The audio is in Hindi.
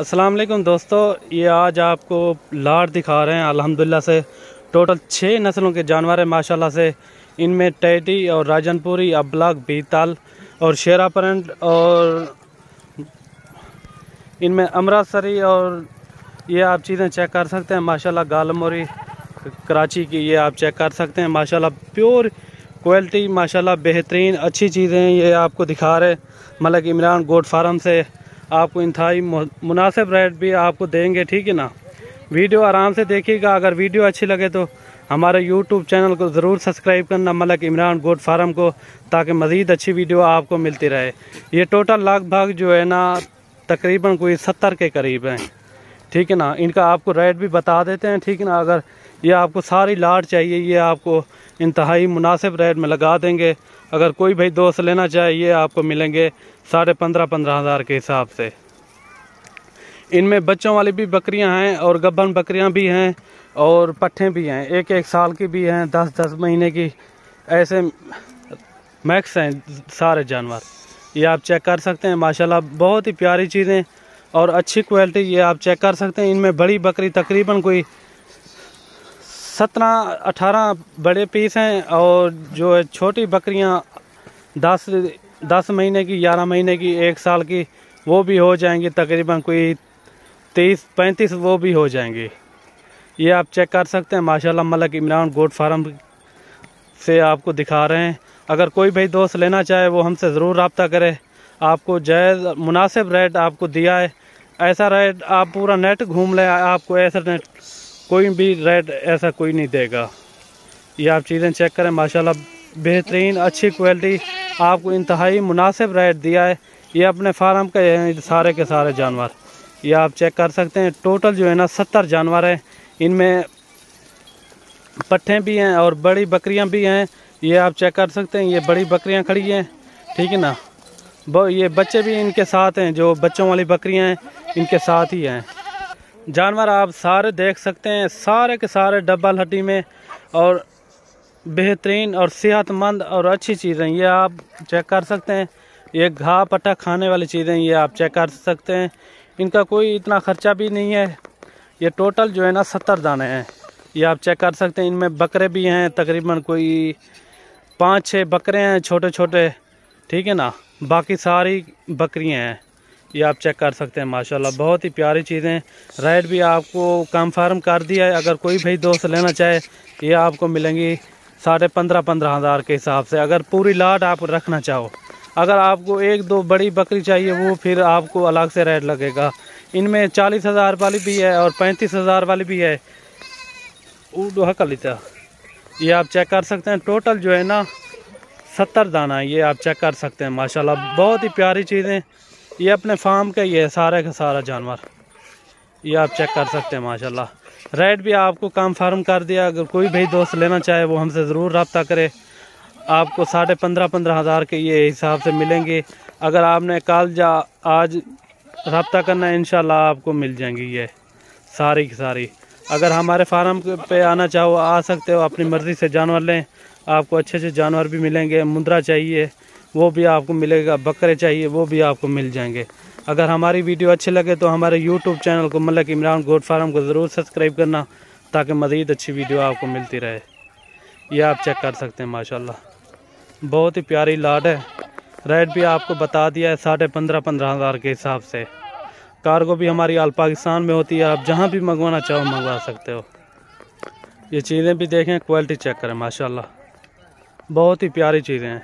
अस्सलाम वालेकुम दोस्तों, ये आज आपको लाट दिखा रहे हैं। अल्हम्दुलिल्लाह से टोटल 6 नस्लों के जानवर हैं माशाल्लाह से। इनमें टैडी और राजनपुरी, अबलग, बीतल और शेरापरंट और इनमें अमृतसरी और ये आप चीज़ें चेक कर सकते हैं माशाल्लाह। गालमोरी कराची की ये आप चेक कर सकते हैं माशाल्लाह। प्योर क्वालिटी माशाल्लाह, बेहतरीन अच्छी चीज़ें ये आपको दिखा रहे मलिक इमरान गोट फार्म से। आपको इंतहाई मुनासिब रेट भी आपको देंगे, ठीक है ना। वीडियो आराम से देखिएगा। अगर वीडियो अच्छी लगे तो हमारे यूट्यूब चैनल को ज़रूर सब्सक्राइब करना, मलिक इमरान गोट फार्म को, ताकि मज़ीद अच्छी वीडियो आपको मिलती रहे। ये टोटल लगभग जो है ना तकरीबन कोई 70 के करीब हैं, ठीक है ना। इनका आपको रेट भी बता देते हैं, ठीक है ना। अगर ये आपको सारी लाट चाहिए, ये आपको इंतहाई मुनासिब रेट में लगा देंगे। अगर कोई भाई दोस्त लेना चाहे, ये आपको मिलेंगे 15,500 हज़ार के हिसाब से। इनमें बच्चों वाली भी बकरियां हैं और गब्बन बकरियां भी हैं और पट्ठे भी हैं। 1-1 साल की भी हैं, 10-10 महीने की, ऐसे मैक्स हैं सारे जानवर। ये आप चेक कर सकते हैं माशाल्लाह। बहुत ही प्यारी चीज़ें और अच्छी क्वालिटी, ये आप चेक कर सकते हैं। इनमें बड़ी बकरी तकरीबन कोई 17-18 बड़े पीस हैं और जो है छोटी बकरियां 10 महीने की, 11 महीने की, 1 साल की, वो भी हो जाएंगी तकरीबन कोई 30-35 वो भी हो जाएंगी। ये आप चेक कर सकते हैं माशाल्लाह। मलिक इमरान गोट फार्म से आपको दिखा रहे हैं। अगर कोई भाई दोस्त लेना चाहे वो हमसे ज़रूर रब्ता करे। आपको जायज़ मुनासिब रेट आपको दिया है। ऐसा रेट आप पूरा नेट घूम ले, आपको ऐसा नेट कोई भी रेट ऐसा कोई नहीं देगा। ये आप चीज़ें चेक करें माशाल्लाह, बेहतरीन अच्छी क्वालिटी, आपको इंतहाई मुनासिब रेट दिया है। ये अपने फार्म के हैं सारे के सारे जानवर, ये आप चेक कर सकते हैं। टोटल जो है ना 70 जानवर हैं। इनमें पट्ठे भी हैं और बड़ी बकरियां भी हैं, ये आप चेक कर सकते हैं। ये बड़ी बकरियां खड़ी हैं, ठीक है ना। ये बच्चे भी इनके साथ हैं, जो बच्चों वाली बकरियां हैं इनके साथ ही हैं। जानवर आप सारे देख सकते हैं, सारे के सारे डबल हड्डी में और बेहतरीन और सेहतमंद और अच्छी चीज़ें, ये आप चेक कर सकते हैं। ये घाह पट्टा खाने वाली चीज़ें, ये आप चेक कर सकते हैं। इनका कोई इतना ख़र्चा भी नहीं है। ये टोटल जो है ना 70 दाने हैं, ये आप चेक कर सकते हैं। इनमें बकरे भी हैं, तकरीबन कोई 5-6 बकरे हैं छोटे छोटे, ठीक है ना। बाकी सारी बकरियां हैं, ये आप चेक कर सकते हैं माशाल्लाह। बहुत ही प्यारी चीज़ें। रेट भी आपको कंफर्म कर दिया है। अगर कोई भाई दोस्त लेना चाहे, ये आपको मिलेंगी 15,500 हज़ार के हिसाब से, अगर पूरी लाट आप रखना चाहो। अगर आपको 1-2 बड़ी बकरी चाहिए, वो फिर आपको अलग से रेट लगेगा। इनमें 40 हज़ार वाली भी है और 35 हज़ार वाली भी है। ये आप चेक कर सकते हैं। टोटल जो है ना 70 दाना, ये आप चेक कर सकते हैं माशाल्लाह। बहुत ही प्यारी चीज़ें, ये अपने फार्म का ये सारे का सारा जानवर, ये आप चेक कर सकते हैं माशाल्लाह। रेट भी आपको कंफर्म कर दिया। अगर कोई भी दोस्त लेना चाहे वो हमसे ज़रूर रब्ता करे। आपको 15,500 हज़ार के ये हिसाब से मिलेंगे। अगर आपने कल या आज रब्ता करना है, इंशाल्लाह आपको मिल जाएंगी ये सारी की सारी। अगर हमारे फार्म पे आना चाहो, आ सकते हो, अपनी मर्ज़ी से जानवर लें। आपको अच्छे अच्छे जानवर भी मिलेंगे। मुंद्रा चाहिए वो भी आपको मिलेगा, बकरे चाहिए वो भी आपको मिल जाएंगे। अगर हमारी वीडियो अच्छी लगे तो हमारे यूट्यूब चैनल को मलिक इमरान गोट फार्म को ज़रूर सब्सक्राइब करना, ताकि मज़ीद अच्छी वीडियो आपको मिलती रहे। ये आप चेक कर सकते हैं माशाल्लाह। बहुत ही प्यारी लाट है। रेट भी आपको बता दिया है 15,500 हज़ार के हिसाब से। कार्गो भी हमारी आल पाकिस्तान में होती है, आप जहाँ भी मंगवाना चाहो मंगवा सकते हो। ये चीज़ें भी देखें, क्वालिटी चेक करें माशाल्लाह, बहुत ही प्यारी चीज़ें हैं।